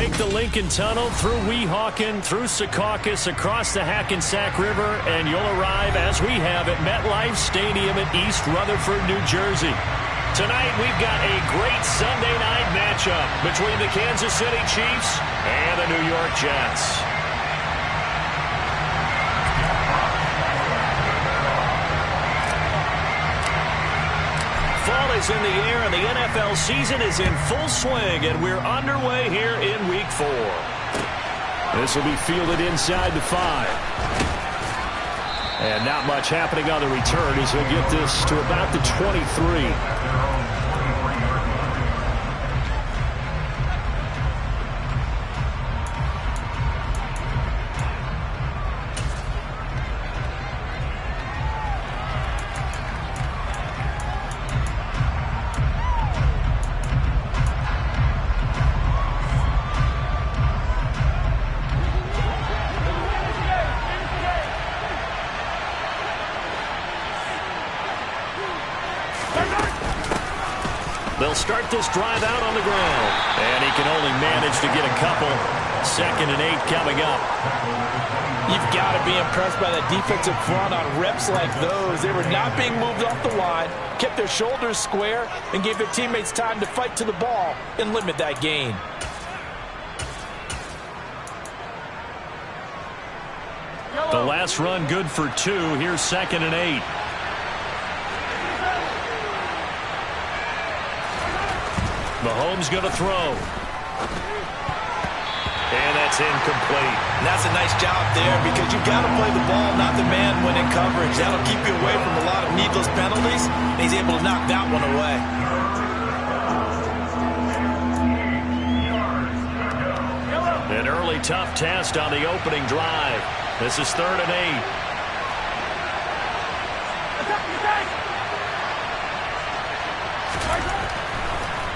take the Lincoln Tunnel through Weehawken, through Secaucus, across the Hackensack River, and you'll arrive, as we have, at MetLife Stadium at East Rutherford, New Jersey. Tonight, we've got a great Sunday night matchup between the Kansas City Chiefs and the New York Jets. Fall is in the air, and the NFL season is in full swing, and we're underway here in Week 4. This will be fielded inside the 5. And not much happening on the return as he'll get this to about the 23. They'll start this drive out on the ground. And he can only manage to get a couple. 2nd and 8 coming up. You've got to be impressed by that defensive front on reps like those. They were not being moved off the line, kept their shoulders square, and gave their teammates time to fight to the ball and limit that gain. The last run good for 2. Here's 2nd and 8. Mahomes going to throw. And that's incomplete. And that's a nice job there because you've got to play the ball, not the man when in coverage. That'll keep you away from a lot of needless penalties. And he's able to knock that one away. An early tough test on the opening drive. This is 3rd and 8.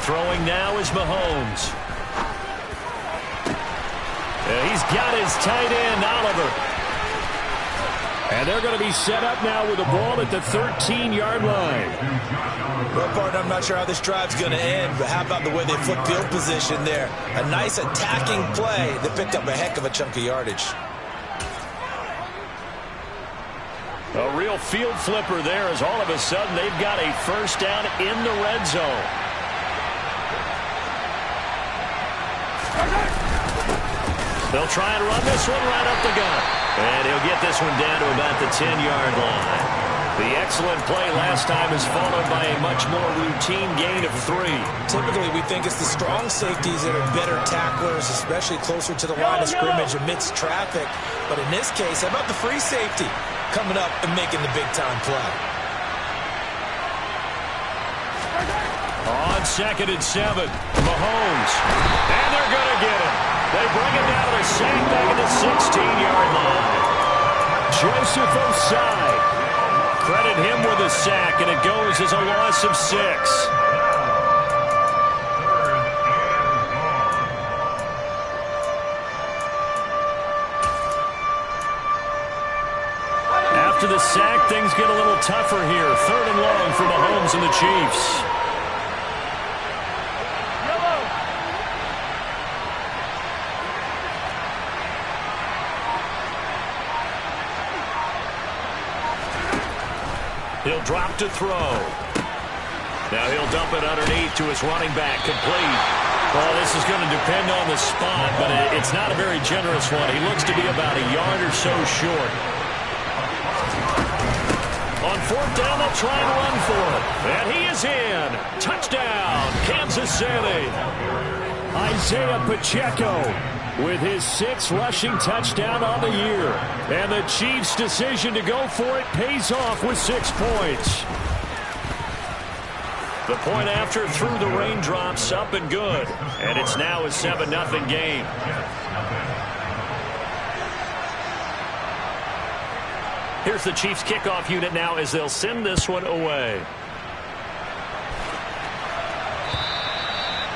Throwing now is Mahomes. He's got his tight end, Oliver. And they're going to be set up now with the ball at the 13-yard line. Well, partner, I'm not sure how this drive's going to end, but how about the way they flip field position there? A nice attacking play that picked up a heck of a chunk of yardage. A real field flipper there as all of a sudden they've got a first down in the red zone. They'll try and run this one right up the gut. And he'll get this one down to about the 10-yard line. The excellent play last time is followed by a much more routine gain of 3. Typically, we think it's the strong safeties that are better tacklers, especially closer to the line of scrimmage amidst traffic. But in this case, how about the free safety coming up and making the big-time play? On 2nd and 7, Mahomes. And they're going to get him. They bring him down to a sack back at the 16-yard line. Joseph Osai. Credit him with a sack, and it goes as a loss of 6. After the sack, things get a little tougher here. 3rd and long for Mahomes and the Chiefs. He'll drop to throw. Now he'll dump it underneath to his running back. Complete. Well, this is going to depend on the spot, but it's not a very generous one. He looks to be about a yard or so short. On 4th down, they'll try and run for it. And he is in. Touchdown, Kansas City. Isaiah Pacheco with his 6th rushing touchdown on the year. And the Chiefs' decision to go for it pays off with 6 points. The point after through the raindrops, up and good. And it's now a 7-0 game. Here's the Chiefs kickoff unit now as they'll send this one away.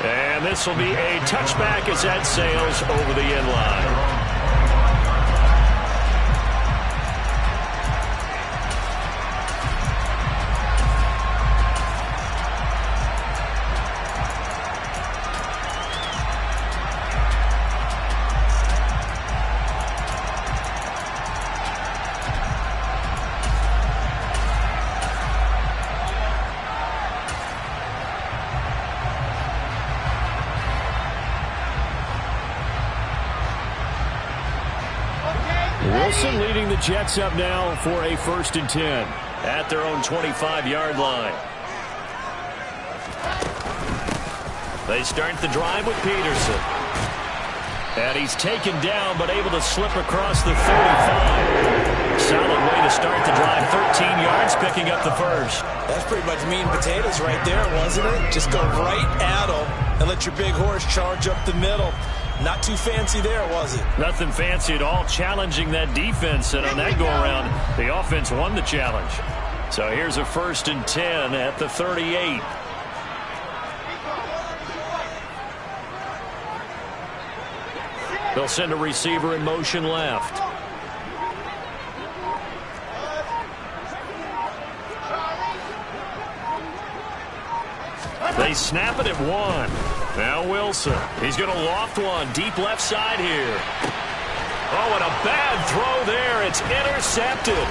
And this will be a touchback as that sails over the end line. Jets up now for a 1st and 10 at their own 25-yard line. They start the drive with Peterson. And he's taken down, but able to slip across the 35. Solid way to start the drive. 13 yards, picking up the first. That's pretty much meat and potatoes right there, wasn't it? Just go right at them and let your big horse charge up the middle. Not too fancy there, was it? Nothing fancy at all, challenging that defense. And on that go-around, the offense won the challenge. So here's a 1st and 10 at the 38. They'll send a receiver in motion left. They snap it at 1. Now Wilson. He's going to loft one. Deep left side here. Oh, and a bad throw there. It's intercepted.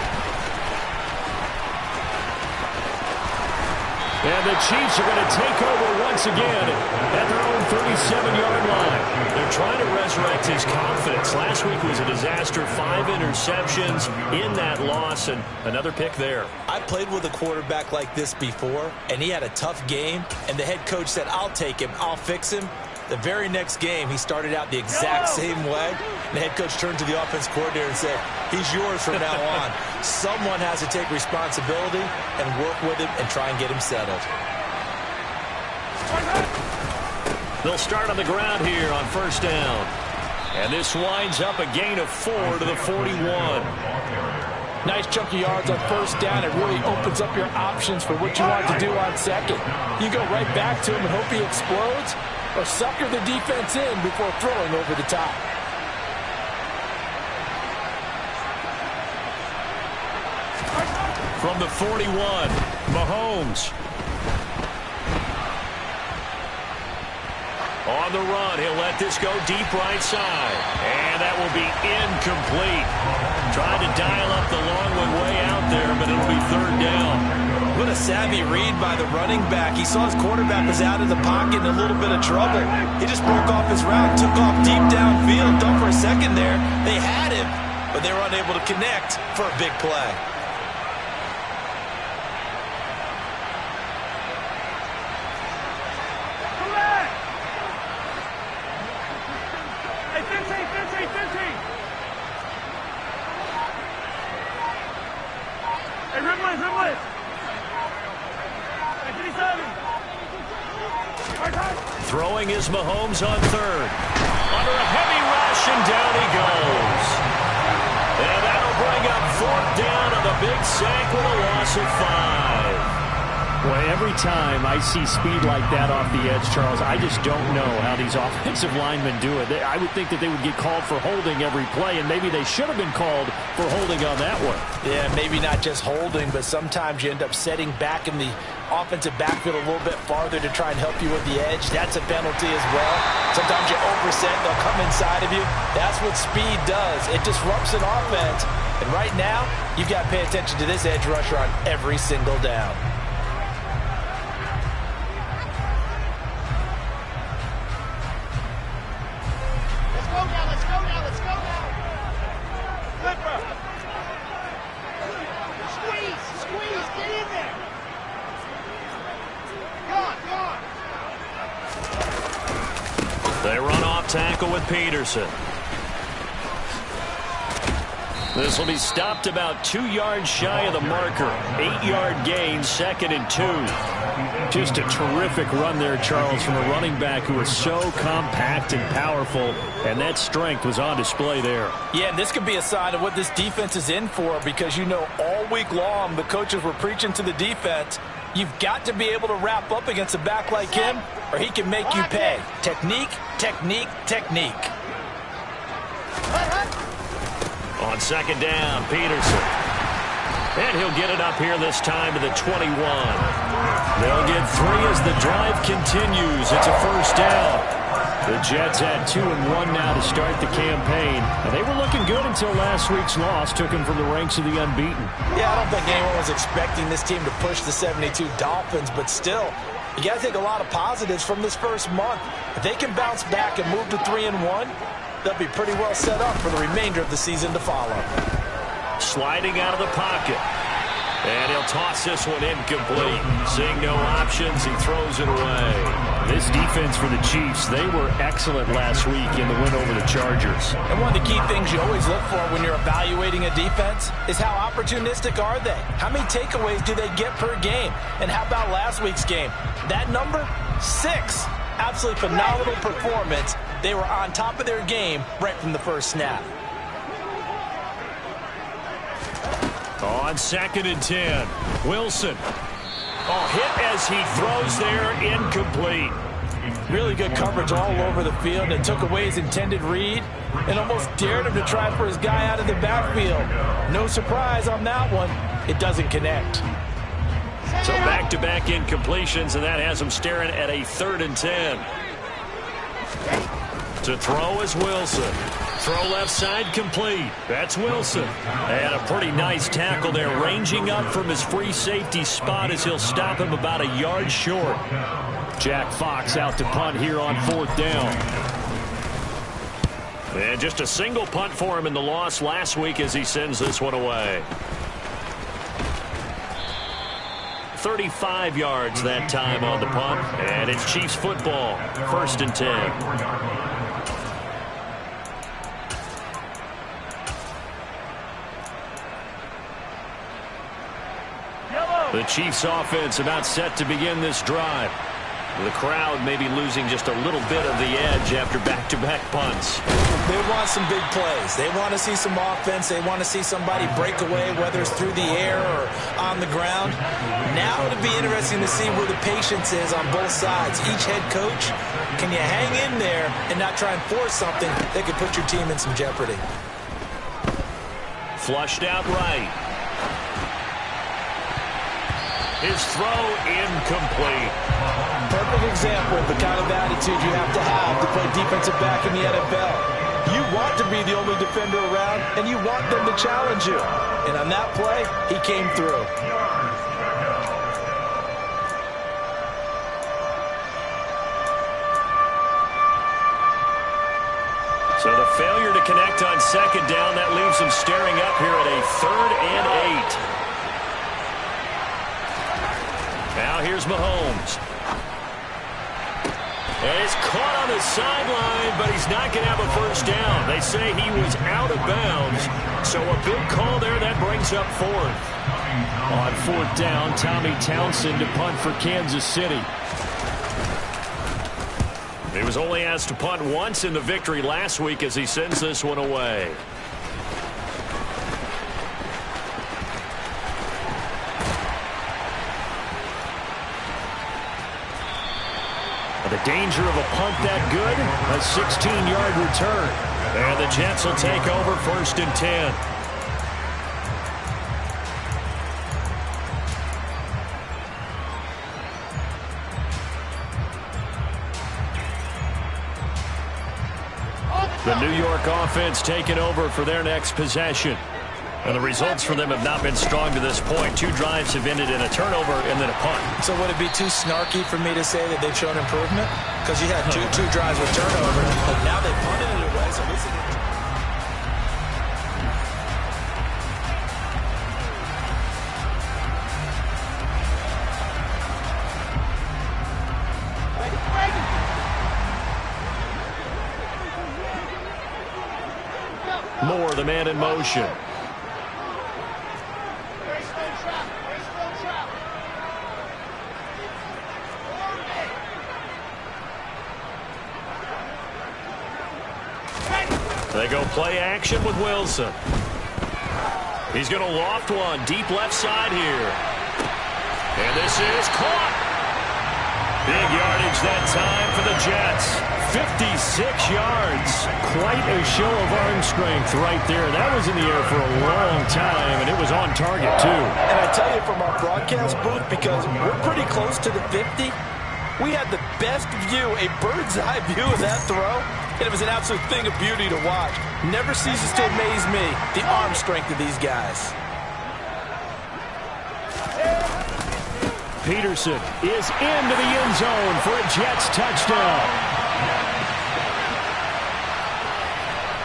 And the Chiefs are going to take over once again at their own 37-yard line. They're trying to resurrect his confidence. Last week was a disaster. 5 interceptions in that loss, and another pick there. I played with a quarterback like this before, and he had a tough game, and the head coach said, I'll take him, I'll fix him. The very next game, he started out the exact same way. The head coach turned to the offense coordinator and said, he's yours from now on. Someone has to take responsibility and work with him and try and get him settled. They'll start on the ground here on 1st down. And this winds up a gain of 4 to the 41. Nice chunky yards on 1st down. It really opens up your options for what you want to do on 2nd. You go right back to him and hope he explodes, or sucker the defense in before throwing over the top. From the 41, Mahomes. On the run, he'll let this go deep right side. And that will be incomplete. Trying to dial up the long one way out there, but it'll be 3rd down. What a savvy read by the running back. He saw his quarterback was out of the pocket in a little bit of trouble. He just broke off his route, took off deep downfield. Thought for a second there they had him, but they were unable to connect for a big play. Throwing is Mahomes on 3rd. Under a heavy rush, and down he goes. And that'll bring up 4th down on the big sack with a loss of 5. Well, every time I see speed like that off the edge, Charles, I just don't know how these offensive linemen do it. I would think that they would get called for holding every play, and maybe they should have been called for holding on that one. Yeah, maybe not just holding, but sometimes you end up setting back in the offensive backfield a little bit farther to try and help you with the edge. That's a penalty as well. Sometimes you overset, they'll come inside of you. That's what speed does. It disrupts an offense. And right now, you've got to pay attention to this edge rusher on every single down. They run off tackle with Peterson. This will be stopped about 2 yards shy of the marker. 8-yard gain, 2nd and 2. Just a terrific run there, Charles, from a running back who is so compact and powerful, and that strength was on display there. Yeah, and this could be a sign of what this defense is in for, because you know all week long the coaches were preaching to the defense, you've got to be able to wrap up against a back like him, or he can make you pay. Technique, technique, technique. On 2nd down, Peterson. And he'll get it up here this time to the 21. They'll get 3 as the drive continues. It's a 1st down. The Jets had 2-1 now to start the campaign. And they were looking good until last week's loss took them from the ranks of the unbeaten. Yeah, I don't think anyone was expecting this team to push the 72 Dolphins, but still, you got to take a lot of positives from this first month. If they can bounce back and move to 3-1, they'll be pretty well set up for the remainder of the season to follow. Sliding out of the pocket. And he'll toss this one incomplete. Seeing no options, he throws it away. This defense for the Chiefs, they were excellent last week in the win over the Chargers. And one of the key things you always look for when you're evaluating a defense is how opportunistic are they? How many takeaways do they get per game? And how about last week's game? That number? 6. Absolutely phenomenal performance. They were on top of their game right from the first snap. On 2nd and 10, Wilson. Oh, hit as he throws there, incomplete. Really good coverage all over the field and took away his intended read and almost dared him to try for his guy out of the backfield. No surprise on that one. It doesn't connect. So back-to-back incompletions, and that has him staring at a 3rd and 10. To throw is Wilson. Throw left side complete. That's Wilson. And a pretty nice tackle there, ranging up from his free safety spot as he'll stop him about a yard short. Jack Fox out to punt here on 4th down. And just a single punt for him in the loss last week as he sends this one away. 35 yards that time on the punt. And it's Chiefs football. 1st and 10. The Chiefs offense about set to begin this drive. The crowd may be losing just a little bit of the edge after back-to-back punts. They want some big plays. They want to see some offense. They want to see somebody break away, whether it's through the air or on the ground. Now it'll be interesting to see where the patience is on both sides. Each head coach, can you hang in there and not try and force something that could put your team in some jeopardy? Flushed out right. His throw incomplete. Perfect example of the kind of attitude you have to play defensive back in the NFL. You want to be the only defender around, and you want them to challenge you. And on that play, he came through. So the failure to connect on 2nd down, that leaves him staring up here at a 3rd and 8. Now here's Mahomes. And it's caught on the sideline, but he's not going to have a first down. They say he was out of bounds. So a big call there, that brings up 4th. On 4th down, Tommy Townsend to punt for Kansas City. He was only asked to punt once in the victory last week as he sends this one away. The danger of a punt that good, a 16-yard return. And the Jets will take over 1st and 10. The New York offense taking over for their next possession. And the results for them have not been strong to this point. 2 drives have ended in a turnover and then a punt. So would it be too snarky for me to say that they've shown improvement? Because you had two drives with turnovers, but now they punted it away. So this is Moore, the man in motion. They go play action with Wilson. He's going to loft one deep left side here. And this is caught. Big yardage that time for the Jets. 56 yards. Quite a show of arm strength right there. That was in the air for a long time, and it was on target, too. And I tell you from our broadcast booth, because we're pretty close to the 50, we had the best view, a bird's eye view of that throw. And it was an absolute thing of beauty to watch. Never ceases to amaze me, the arm strength of these guys. Peterson is into the end zone for a Jets touchdown.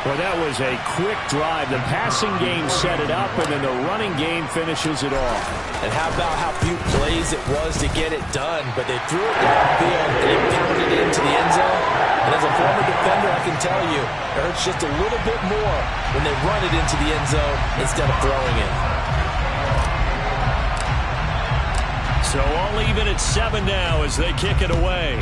Well, that was a quick drive. The passing game set it up, and then the running game finishes it off. And how about how few plays it was to get it done? But they threw it downfield, and it pounded into the end zone. And as a former defender, I can tell you, it hurts just a little bit more when they run it into the end zone instead of throwing it. So all even at 7 now as they kick it away.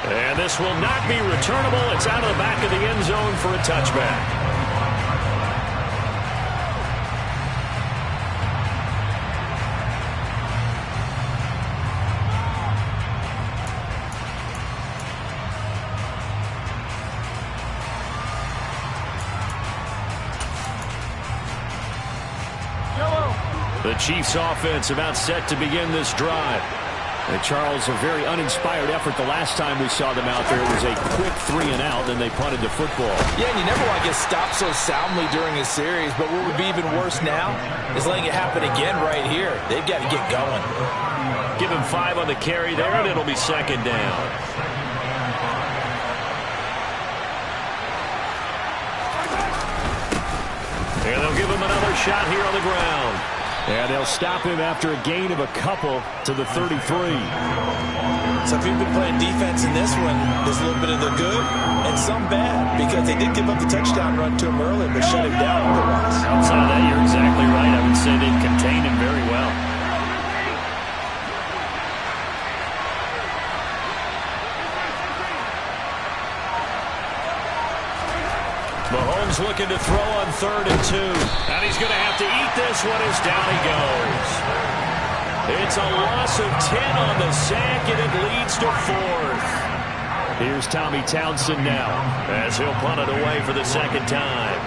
And this will not be returnable. It's out of the back of the end zone for a touchback. The Chiefs offense about set to begin this drive. And Charles, a very uninspired effort the last time we saw them out there. It was a quick 3 and out, then they punted the football. Yeah, and you never want to get stopped so soundly during a series, but what would be even worse now is letting it happen again right here. They've got to get going. Give him 5 on the carry there, and it'll be 2nd down. And they'll give him another shot here on the ground. And they'll stop him after a gain of a couple to the 33. So if you've been playing defense in this one, there's a little bit of the good and some bad, because they did give up the touchdown run to him earlier, but shut him down otherwise. Outside of that, you're exactly right. I would say they contained him very well. Mahomes looking to throw on 3rd and 2. And he's going to have to eat this one as down he goes. It's a loss of 10 on the sack, and it leads to 4th. Here's Tommy Townsend now, as he'll punt it away for the 2nd time.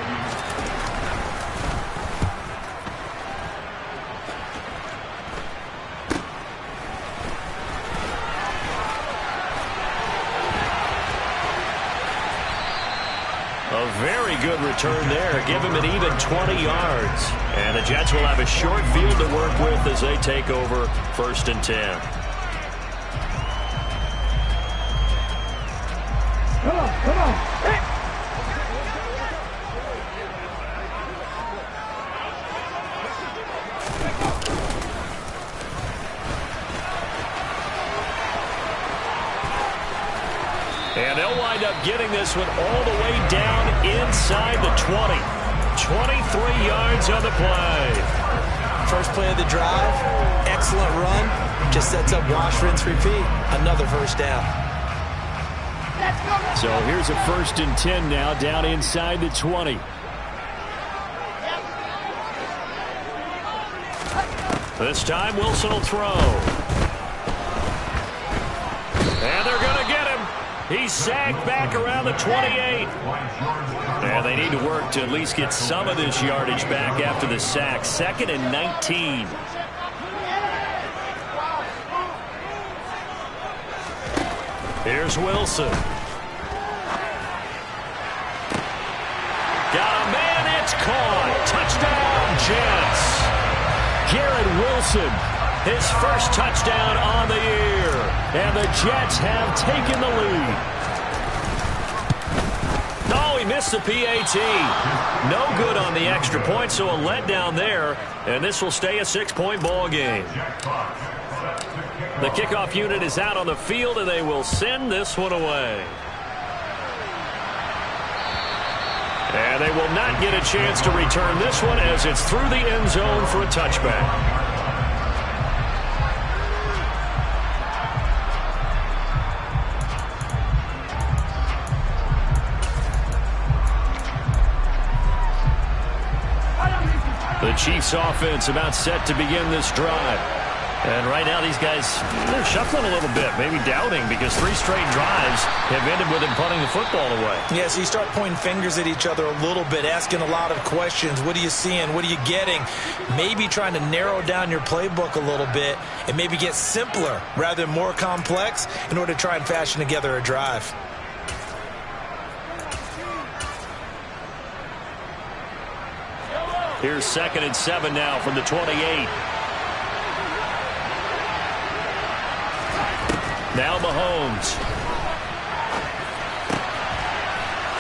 A very good return there. Give him an even 20 yards. And the Jets will have a short field to work with as they take over 1st and 10. Come on. Hey. And they'll wind up getting this one all the way down inside the 20. 23 yards on the play. First play of the drive, excellent run. Just sets up wash, rinse, repeat. Another 1st down. So here's a 1st and 10 now, down inside the 20. This time Wilson will throw. And they're going to get him. He's sagged back around the 28. And they need to work to at least get some of this yardage back after the sack. 2nd and 19. Here's Wilson. Got a man, it's caught. Touchdown, Jets. Garrett Wilson, his first touchdown on the year. And the Jets have taken the lead. No, he missed the PAT. No good on the extra point, so a letdown there. And this will stay a 6-point ball game. The kickoff unit is out on the field, and they will send this one away. And they will not get a chance to return this one as it's through the end zone for a touchback. The Chiefs offense about set to begin this drive. And right now these guys, they're shuffling a little bit, maybe doubting, because 3 straight drives have ended with him punting the football away. Yeah, so you start pointing fingers at each other a little bit, asking a lot of questions. What are you seeing? What are you getting? Maybe trying to narrow down your playbook a little bit and maybe get simpler rather than more complex in order to try and fashion together a drive. Here's 2nd and 7 now from the 28. Now Mahomes.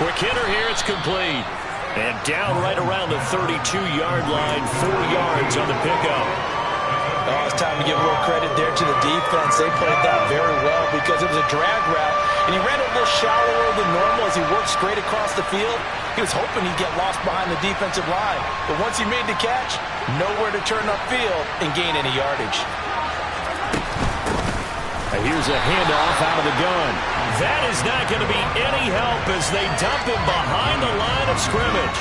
Quick hitter here. It's complete. And down right around the 32-yard line, 4 yards on the pickup. Oh, it's time to give a little credit there to the defense. They played that very well because it was a drag route, and he ran a little shallower than normal as he worked straight across the field. He was hoping he'd get lost behind the defensive line, but once he made the catch, nowhere to turn upfield and gain any yardage. Here's a handoff out of the gun. That is not going to be any help as they dump him behind the line of scrimmage.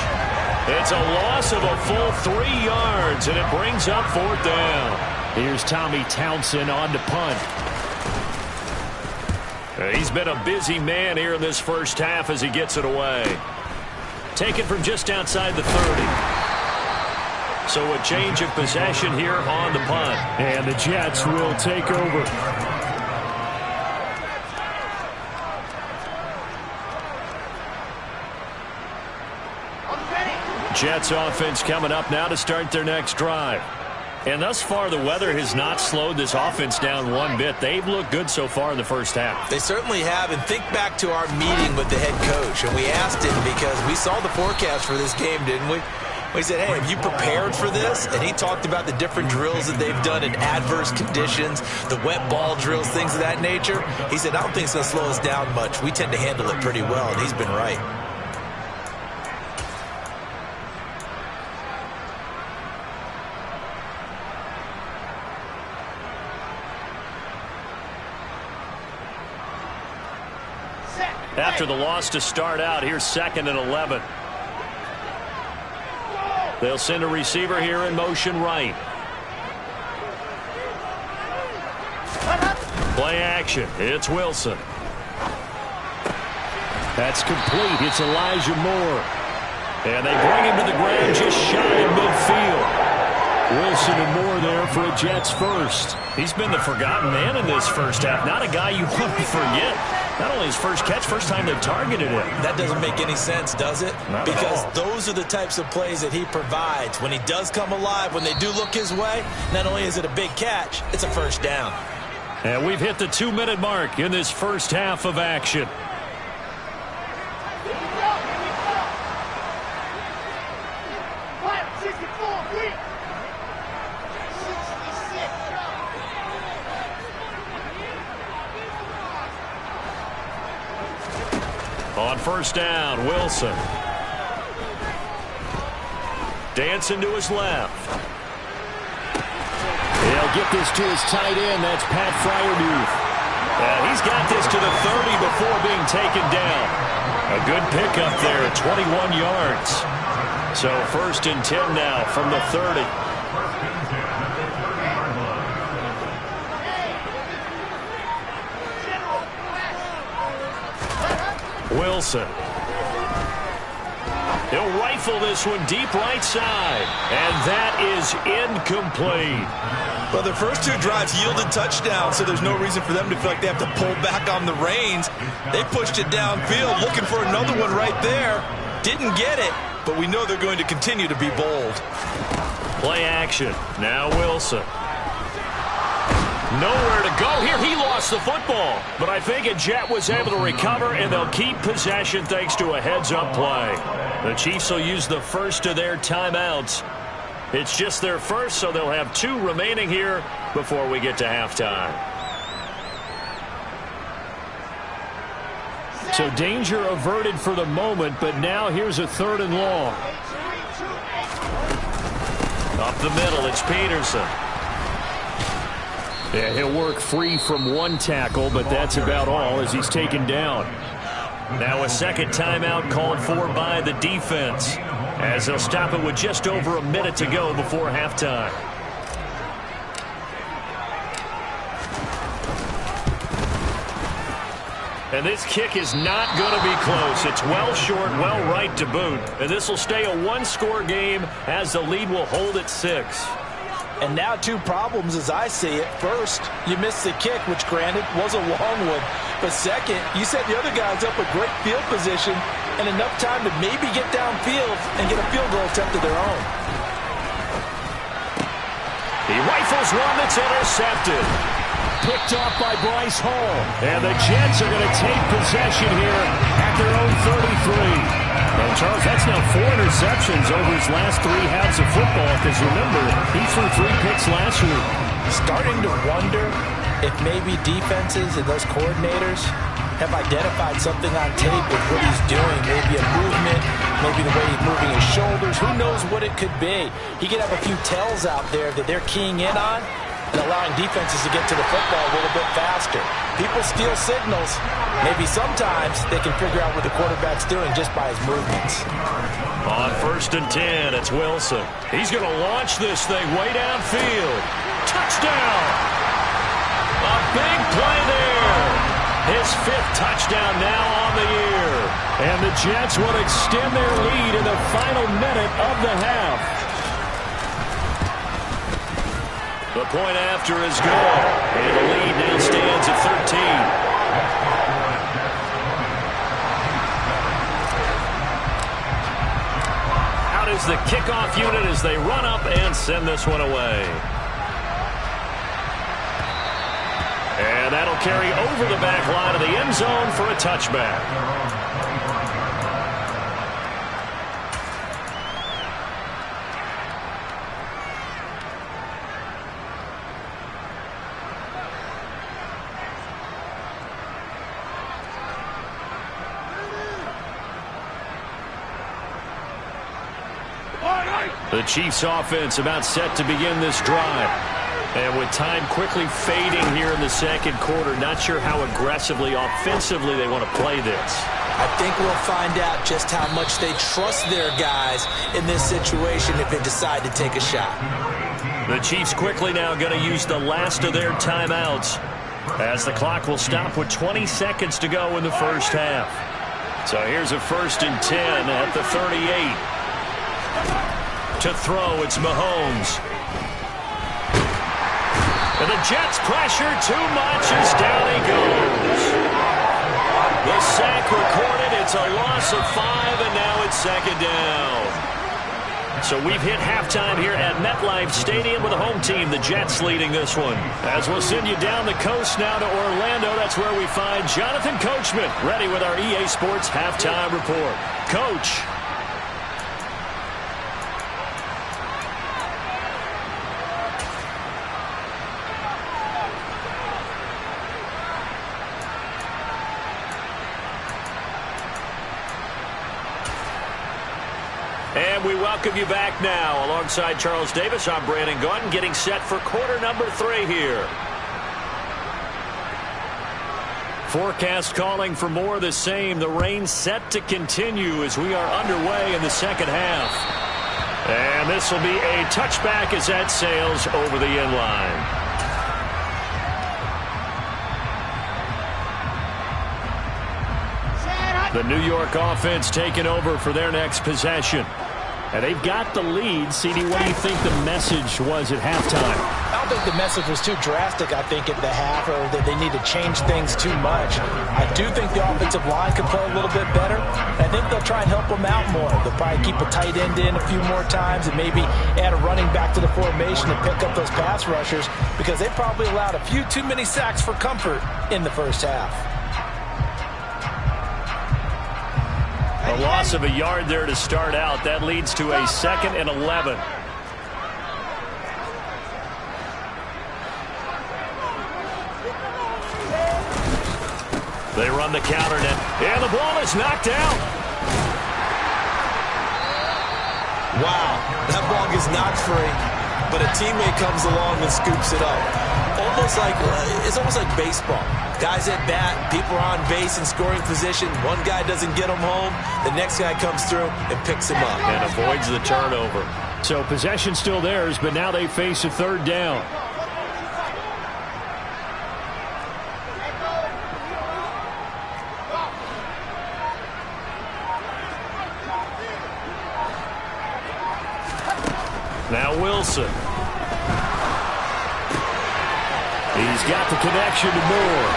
It's a loss of a full 3 yards, and it brings up 4th down. Here's Tommy Townsend on to punt. He's been a busy man here in this first half as he gets it away. Taken from just outside the 30. So a change of possession here on the punt. And the Jets will take over. Jets offense coming up now to start their next drive. And thus far, the weather has not slowed this offense down one bit. They've looked good so far in the first half. They certainly have. And think back to our meeting with the head coach. And we asked him because we saw the forecast for this game, didn't we? We said, hey, have you prepared for this? And he talked about the different drills that they've done in adverse conditions, the wet ball drills, things of that nature. He said, I don't think it's going to slow us down much. We tend to handle it pretty well, and he's been right. After the loss to start out, here's 2nd and 11. They'll send a receiver here in motion right. Play action. It's Wilson. That's complete. It's Elijah Moore. And they bring him to the ground just shy of midfield. Wilson and Moore there for a Jets first. He's been the forgotten man in this first half. Not a guy you want to forget. Not only his first catch, first time they've targeted him. That doesn't make any sense, does it? Not because at all. Those are the types of plays that he provides. When he does come alive, when they do look his way, not only is it a big catch, it's a first down. And we've hit the 2-minute mark in this first half of action. On first down, Wilson. Dancing to his left. He'll get this to his tight end. That's Pat Fryermuth. And he's got this to the 30 before being taken down. A good pickup there, 21 yards. So 1st and 10 now from the 30. Wilson. He'll rifle this one deep right side. And that is incomplete. Well, their first 2 drives yielded touchdowns, so there's no reason for them to feel like they have to pull back on the reins. They pushed it downfield, looking for another one right there. Didn't get it, but we know they're going to continue to be bold. Play action. Now Wilson. Nowhere to go here. He lost the football. But I think a Jet was able to recover, and they'll keep possession thanks to a heads-up play. The Chiefs will use the first of their timeouts. It's just their first, so they'll have 2 remaining here before we get to halftime. So danger averted for the moment, but now here's a 3rd and long. Up the middle, it's Peterson. Yeah, he'll work free from 1 tackle, but that's about all as he's taken down. Now a second timeout called for by the defense, as they'll stop it with just over a minute to go before halftime. And this kick is not going to be close. It's well short, well right to boot. And this will stay a 1-score game as the lead will hold at 6. And now 2 problems as I see it. First, you missed the kick, which granted was a long one. But second, you set the other guys up with great field position and enough time to maybe get downfield and get a field goal attempt of their own. He rifles one that's intercepted. picked off by Bryce Hall. And the Jets are going to take possession here at their own 33. And Charles, that's now 4 interceptions over his last 3 halves of football, because remember, he threw 3 picks last week. Starting to wonder if maybe defenses and those coordinators have identified something on tape with what he's doing. Maybe a movement, maybe the way he's moving his shoulders. Who knows what it could be? He could have a few tells out there that they're keying in on and allowing defenses to get to the football a little bit faster. People steal signals. Maybe sometimes they can figure out what the quarterback's doing just by his movements. On 1st and 10, it's Wilson. He's going to launch this thing way downfield. Touchdown! A big play there. His 5th touchdown now on the year. And the Jets will extend their lead in the final minute of the half. The point after is good. And the lead now stands at 13. Out is the kickoff unit as they run up and send this one away. And that'll carry over the back line of the end zone for a touchback. The Chiefs offense about set to begin this drive. And with time quickly fading here in the second quarter, not sure how aggressively, offensively they want to play this. I think we'll find out just how much they trust their guys in this situation if they decide to take a shot. The Chiefs quickly now going to use the last of their timeouts, as the clock will stop with 20 seconds to go in the first half. So here's a 1st and 10 at the 38. To throw, it's Mahomes. And the Jets pressure too much as down he goes. The sack recorded. It's a loss of 5, and now it's 2nd down. So we've hit halftime here at MetLife Stadium with the home team, the Jets, leading this one. As we'll send you down the coast now to Orlando, that's where we find Jonathan Coachman, ready with our EA Sports halftime report. Coach. And we welcome you back now. Alongside Charles Davis, I'm Brandon Gaudin, getting set for quarter number 3 here. Forecast calling for more of the same. The rain set to continue as we are underway in the second half. And this will be a touchback as that sails over the end line. The New York offense taking over for their next possession. And they've got the lead. CD, what do you think the message was at halftime? I don't think the message was too drastic, I think, at the half, or that they need to change things too much. I do think the offensive line could play a little bit better. I think they'll try and help them out more. They'll probably keep a tight end in a few more times and maybe add a running back to the formation to pick up those pass rushers, because they probably allowed a few too many sacks for comfort in the first half. A loss of a yard there to start out. That leads to a 2nd and 11. They run the counter net. And the ball is knocked out. Wow, that ball gets knocked free, but a teammate comes along and scoops it up. It's almost like baseball. Guys at bat, people are on base in scoring position. One guy doesn't get him home. The next guy comes through and picks him up. And avoids the turnover. So possession still theirs, but now they face a 3rd down. Now Wilson. He's got the connection to Moore.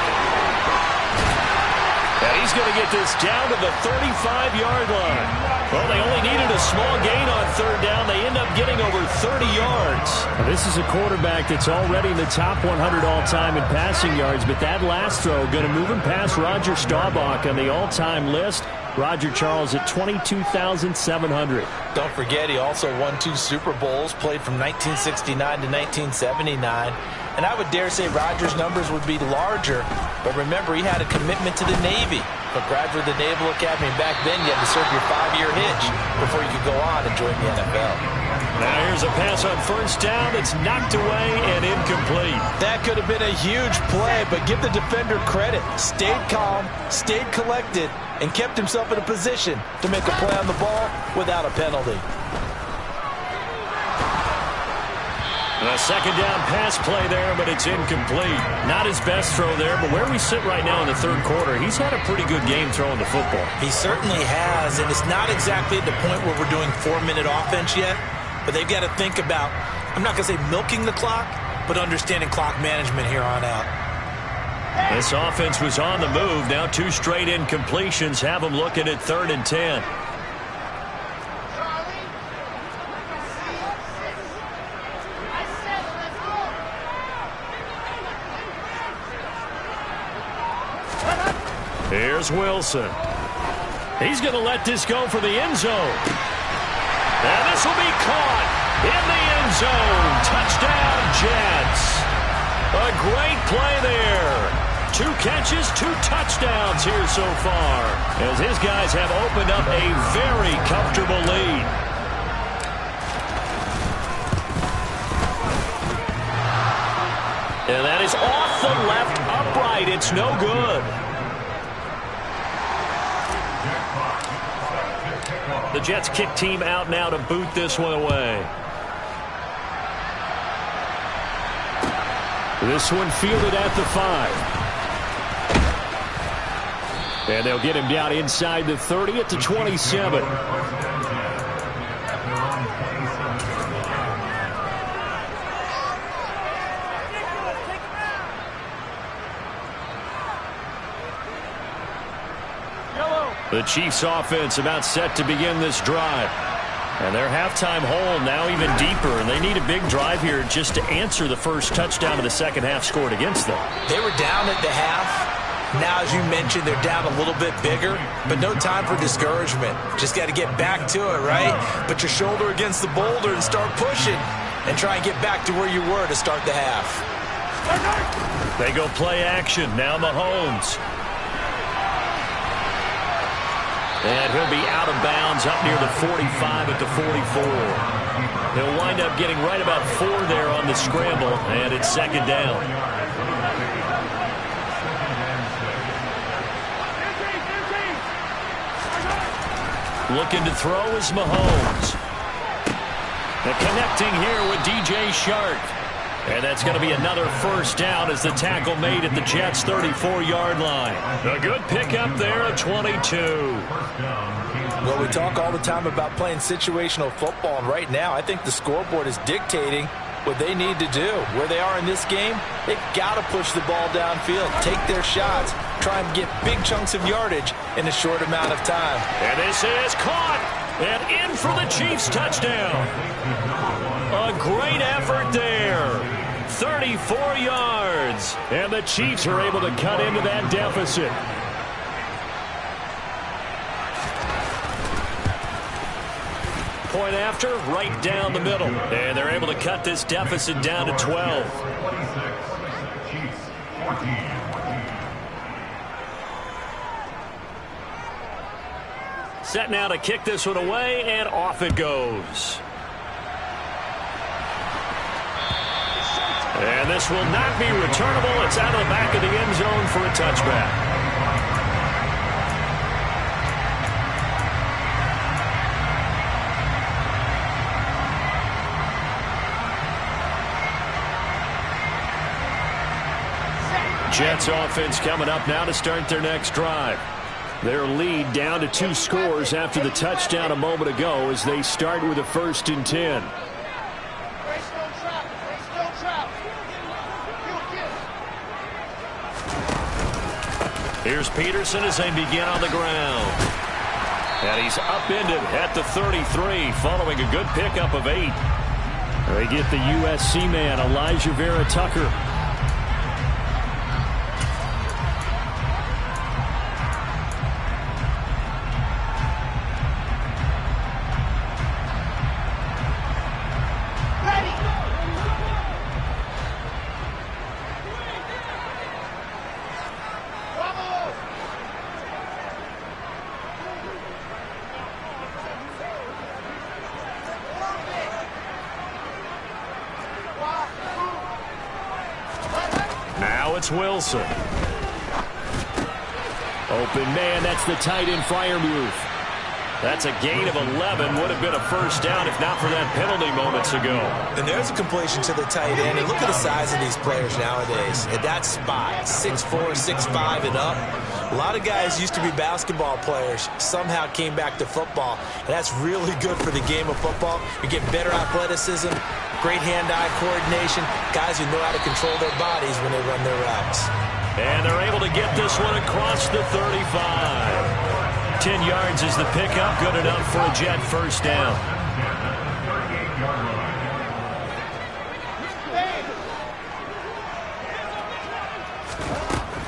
And he's going to get this down to the 35-yard line. Well, they only needed a small gain on 3rd down. They end up getting over 30 yards. This is a quarterback that's already in the top 100 all-time in passing yards, but that last throw going to move him past Roger Staubach on the all-time list. Roger Charles at 22,700. Don't forget, he also won 2 Super Bowls, played from 1969 to 1979. And I would dare say Roger's numbers would be larger, but remember, he had a commitment to the Navy. A graduate of the Naval Academy, and back then you had to serve your 5-year hitch before you could go on and join the NFL. Now here's a pass on first down that's knocked away and incomplete. That could have been a huge play, but give the defender credit. Stayed calm, stayed collected, and kept himself in a position to make a play on the ball without a penalty. A second down pass play there, but it's incomplete. Not his best throw there, but where we sit right now in the third quarter, he's had a pretty good game throwing the football. He certainly has, and it's not exactly at the point where we're doing 4-minute offense yet, but they've got to think about, I'm not going to say milking the clock, but understanding clock management here on out. This offense was on the move. Now 2 straight incompletions have them looking at 3rd and 10. Here's Wilson. He's going to let this go for the end zone. And this will be caught in the end zone. Touchdown, Jets. A great play there. 2 catches, 2 touchdowns here so far, as his guys have opened up a very comfortable lead. And that is off the left upright. It's no good. The Jets kick team out now to boot this one away. This one fielded at the 5. And they'll get him down inside the 30 at the 27. The Chiefs offense about set to begin this drive. And their halftime hole now even deeper, and they need a big drive here just to answer the first touchdown of the second half scored against them. They were down at the half. Now, as you mentioned, they're down a little bit bigger, but no time for discouragement. Just got to get back to it, right? Put your shoulder against the boulder and start pushing and try and get back to where you were to start the half. They go play action. Now Mahomes. And he'll be out of bounds up near the 45 at the 44. He'll wind up getting right about 4 there on the scramble, and it's second down. Looking to throw is Mahomes. And connecting here with DJ Shark. And that's going to be another first down as the tackle made at the Jets' 34-yard line. A good pickup there at 22. Well, we talk all the time about playing situational football, and right now I think the scoreboard is dictating what they need to do. Where they are in this game, they've got to push the ball downfield, take their shots, try and get big chunks of yardage in a short amount of time. And this is caught and in for the Chiefs' touchdown. A great effort there. 34 yards. And the Chiefs are able to cut into that deficit. Point after, right down the middle. And they're able to cut this deficit down to 12. Set now to kick this one away, and off it goes. And this will not be returnable. It's out of the back of the end zone for a touchback. Jets offense coming up now to start their next drive. Their lead down to 2 scores after the touchdown a moment ago as they start with a 1st and 10. Here's Peterson as they begin on the ground. And he's upended at the 33 following a good pickup of 8. They get the USC man, Elijah Vera Tucker. It's Wilson. Open man, that's the tight end fire move. That's a gain of 11. Would have been a first down if not for that penalty moments ago. And there's a completion to the tight end. And look at the size of these players nowadays. At that spot, 6'4", 6'5", and up. A lot of guys used to be basketball players, somehow came back to football. And that's really good for the game of football. You get better athleticism, great hand-eye coordination, guys who know how to control their bodies when they run their routes. And they're able to get this one across the 35. 10 yards is the pickup, good enough for a Jet first down.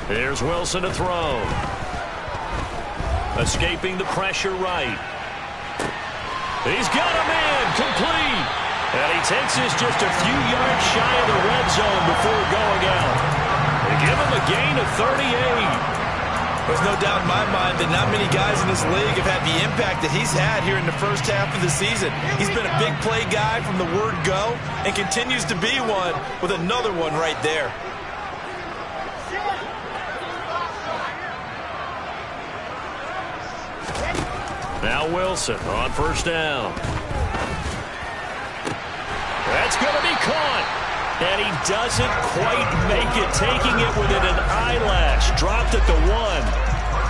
Here's Wilson to throw. Escaping the pressure right. He's got a man, complete. And he takes this just a few yards shy of the red zone before going out. They give him a gain of 38. There's no doubt in my mind that not many guys in this league have had the impact that he's had here in the first half of the season. He's been a big play guy from the word go and continues to be one with another one right there. Now Wilson on first down. That's going to be caught. And he doesn't quite make it, taking it within an eyelash. Dropped at the 1.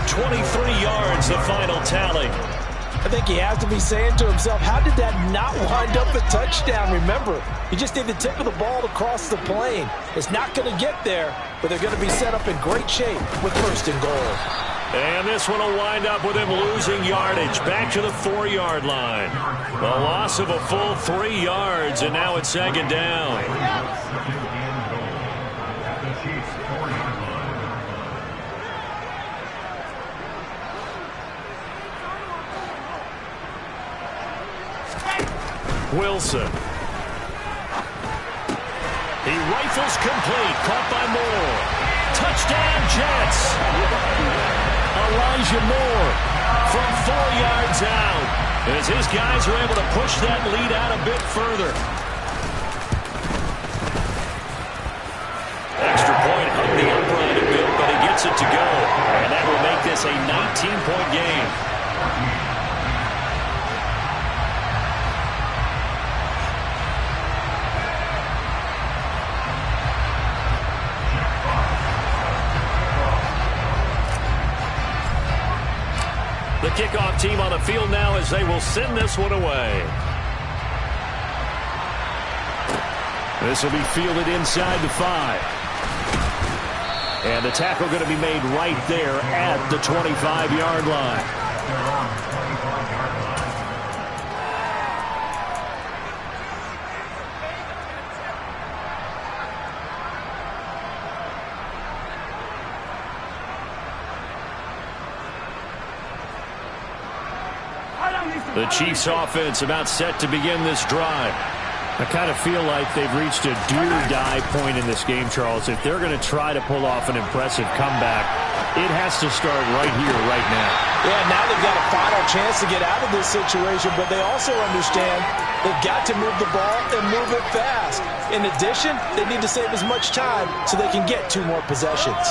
23 yards, the final tally. I think he has to be saying to himself, how did that not wind up a touchdown? Remember, you just need the tip of the ball to cross the plane. It's not going to get there, but they're going to be set up in great shape with first and goal. And this one will wind up with him losing yardage back to the 4-yard line. The loss of a full 3 yards, and now it's second down. Wilson. He rifles complete, caught by Moore. Touchdown, Jets. Elijah Moore from 4 yards out as his guys are able to push that lead out a bit further. Extra point hung the upright a bit, but he gets it to go. And that will make this a 19-point game. The kickoff team on the field now as they will send this one away. This will be fielded inside the 5. And the tackle going to be made right there at the 25-yard line. The Chiefs offense about set to begin this drive. I kind of feel like they've reached a do-or-die point in this game, Charles. If they're going to try to pull off an impressive comeback, it has to start right here, right now. Yeah, now they've got a final chance to get out of this situation, but they also understand they've got to move the ball and move it fast. In addition, they need to save as much time so they can get 2 more possessions.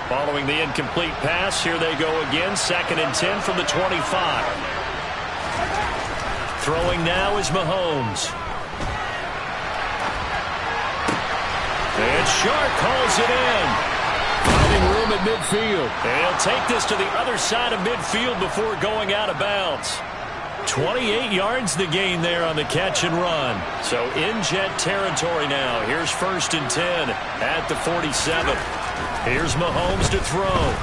Following the incomplete pass, here they go again, 2nd and 10 from the 25. Throwing now is Mahomes. And Shark calls it in. Finding room at midfield. And he'll take this to the other side of midfield before going out of bounds. 28 yards the gain there on the catch and run. So in Jet territory now. Here's 1st and 10 at the 47. Here's Mahomes to throw.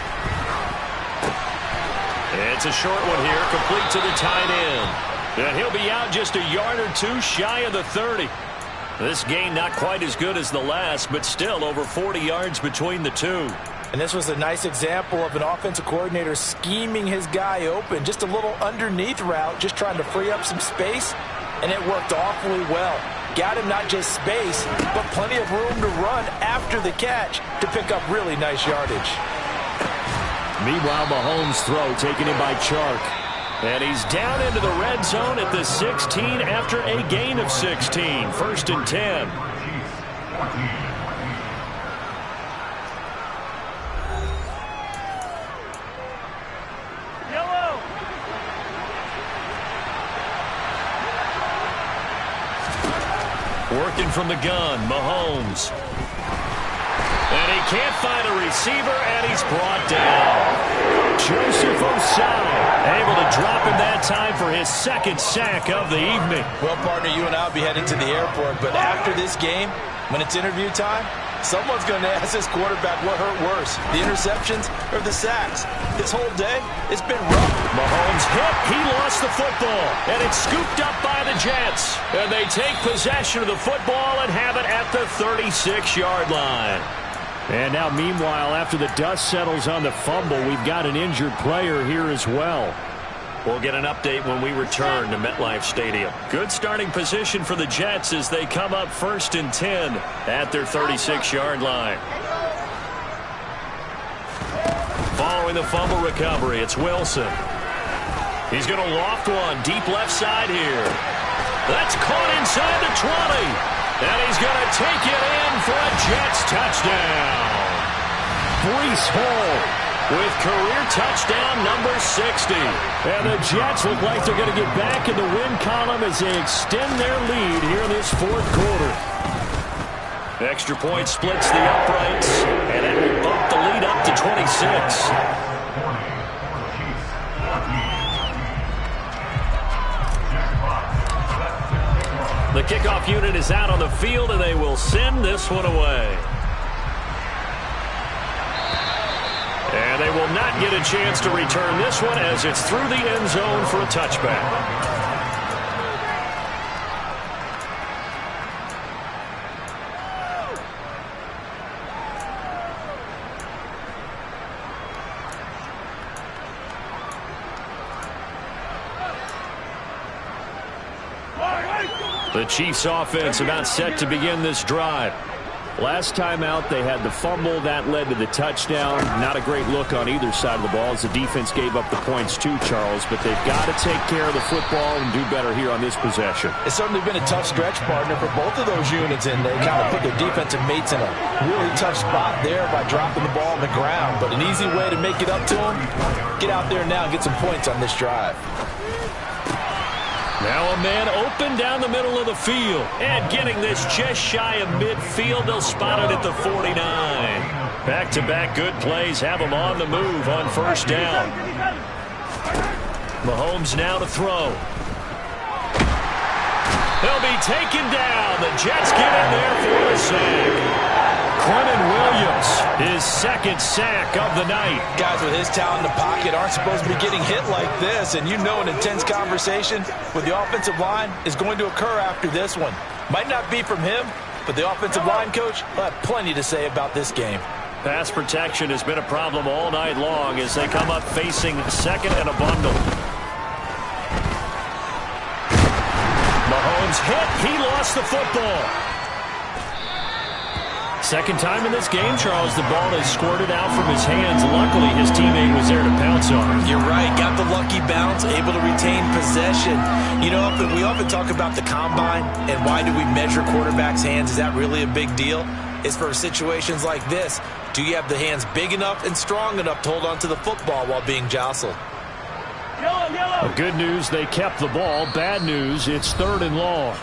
It's a short one here, complete to the tight end. And he'll be out just a yard or 2 shy of the 30. This gain not quite as good as the last, but still over 40 yards between the two. And this was a nice example of an offensive coordinator scheming his guy open. Just a little underneath route, just trying to free up some space, and it worked awfully well. Got him not just space, but plenty of room to run after the catch to pick up really nice yardage. Meanwhile, Mahomes' throw taken in by Chark. And he's down into the red zone at the 16 after a gain of 16. 1st and 10. Yellow. Working from the gun, Mahomes. And he can't find a receiver, and he's brought down. Joseph Osai able to drop him that time for his 2nd sack of the evening. Well, partner, you and I will be heading to the airport, but after this game, when it's interview time, someone's going to ask this quarterback what hurt worse, the interceptions or the sacks. This whole day, it's been rough. Mahomes hit. He lost the football, and it's scooped up by the Jets. And they take possession of the football and have it at the 36-yard line. And now, meanwhile, after the dust settles on the fumble, we've got an injured player here as well. We'll get an update when we return to MetLife Stadium. Good starting position for the Jets as they come up 1st and 10 at their 36-yard line. Following the fumble recovery, it's Wilson. He's going to loft one deep left side here. That's caught inside the 20. And he's going to take it in for a Jets touchdown. Breece Hall with career touchdown number 60. And the Jets look like they're going to get back in the win column as they extend their lead here in this 4th quarter. Extra point splits the uprights, and it will bump the lead up to 26. The kickoff unit is out on the field, and they will send this one away. And they will not get a chance to return this one as it's through the end zone for a touchback. The Chiefs offense about set to begin this drive. Last time out, they had the fumble. That led to the touchdown. Not a great look on either side of the ball as the defense gave up the points too, Charles. But they've got to take care of the football and do better here on this possession. It's certainly been a tough stretch, partner, for both of those units, and they kind of put their defensive mates in a really tough spot there by dropping the ball on the ground. But an easy way to make it up to them, get out there now and get some points on this drive. Now a man open down the middle of the field. And getting this just shy of midfield, they'll spot it at the 49. Back-to-back good plays have them on the move on 1st down. Mahomes now to throw. They'll be taken down. The Jets get in there for a sack. Quentin Williams, his 2nd sack of the night. Guys with his talent in the pocket aren't supposed to be getting hit like this, and you know an intense conversation with the offensive line is going to occur after this one. Might not be from him, but the offensive line coach will have plenty to say about this game. Pass protection has been a problem all night long as they come up facing 2nd and a bundle. Mahomes hit. He lost the football. 2nd time in this game, Charles, the ball is squirted out from his hands. Luckily, his teammate was there to pounce on it. You're right. Got the lucky bounce, able to retain possession. You know, we often talk about the combine and why do we measure quarterbacks' hands. Is that really a big deal? It's for situations like this. Do you have the hands big enough and strong enough to hold on to the football while being jostled? Well, good news, they kept the ball. Bad news, it's 3rd and long.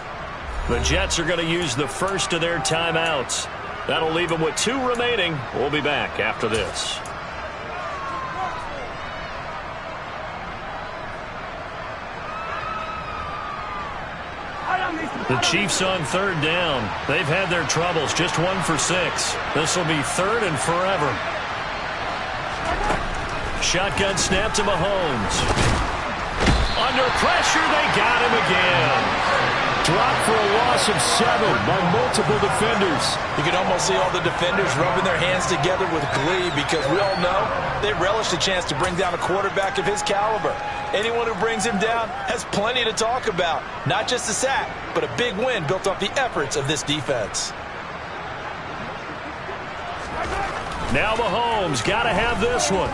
The Jets are going to use the first of their timeouts. That'll leave them with 2 remaining. We'll be back after this. The Chiefs on 3rd down. They've had their troubles, just 1 for 6. This will be 3rd and forever. Shotgun snap to Mahomes. Under pressure, they got him again. dropped for a loss of 7 by multiple defenders. You can almost see all the defenders rubbing their hands together with glee because we all know they relish the chance to bring down a quarterback of his caliber. Anyone who brings him down has plenty to talk about. Not just a sack, but a big win built off the efforts of this defense. Now Mahomes got to have this one.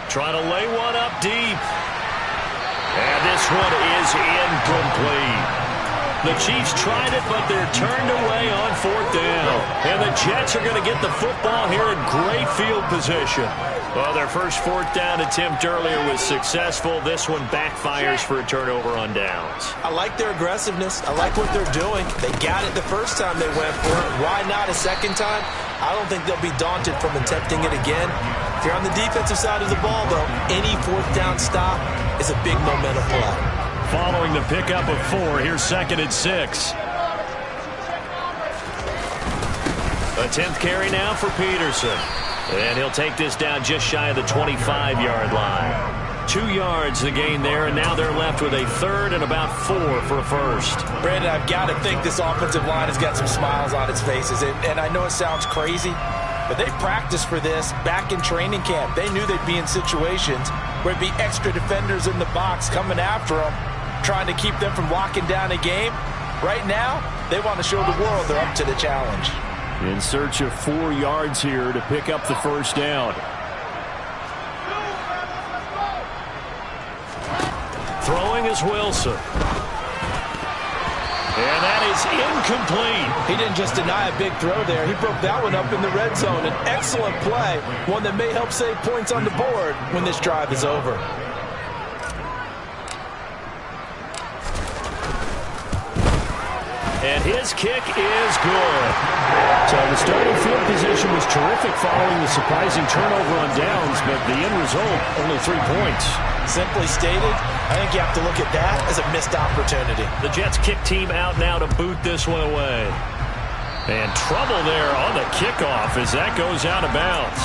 Trying to lay one up deep. And this one is incomplete. The Chiefs tried it, but they're turned away on 4th down. And the Jets are going to get the football here in great field position. Well, their first 4th down attempt earlier was successful. This one backfires for a turnover on downs. I like their aggressiveness. I like what they're doing. They got it the first time they went for it. Why not a second time? I don't think they'll be daunted from attempting it again. If you're on the defensive side of the ball, though, any 4th down stop is a big momentum play. Following the pickup of 4, here's 2nd and 6. A 10th carry now for Peterson. And he'll take this down just shy of the 25-yard line. 2 yards the gain there, and now they're left with a 3rd and about 4 for a first. Brandon, I've got to think this offensive line has got some smiles on its faces. And I know it sounds crazy, but they practiced for this back in training camp. They knew they'd be in situations where it'd be extra defenders in the box coming after them, trying to keep them from locking down a game. Right now, they want to show the world they're up to the challenge. In search of 4 yards here to pick up the first down. Throwing is Wilson. And that is incomplete. He didn't just deny a big throw there. He broke that one up in the red zone. An excellent play, one that may help save points on the board when this drive is over. And his kick is good. So the starting field position was terrific following the surprising turnover on downs, but the end result, only 3 points. Simply stated, I think you have to look at that as a missed opportunity. The Jets kick team out now to boot this one away. And trouble there on the kickoff as that goes out of bounds.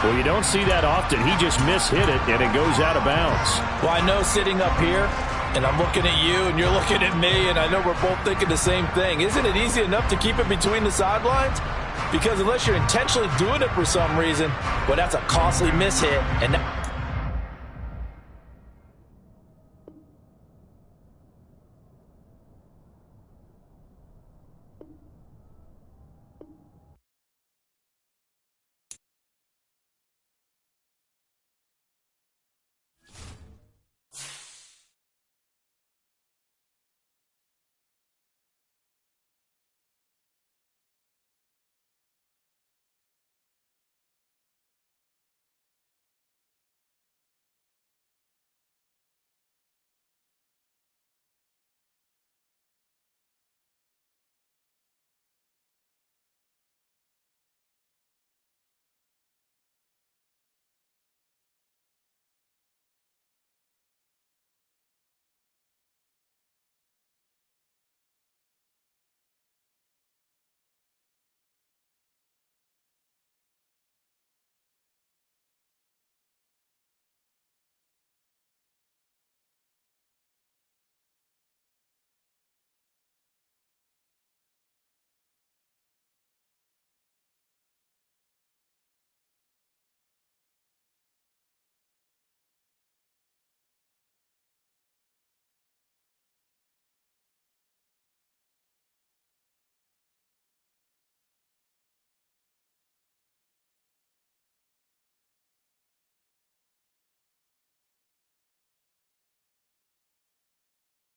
Well, you don't see that often. He just mishit it, and it goes out of bounds. Well, I know sitting up here, and I'm looking at you, and you're looking at me, and I know we're both thinking the same thing. Isn't it easy enough to keep it between the sidelines? Because unless you're intentionally doing it for some reason, well, that's a costly mishit, and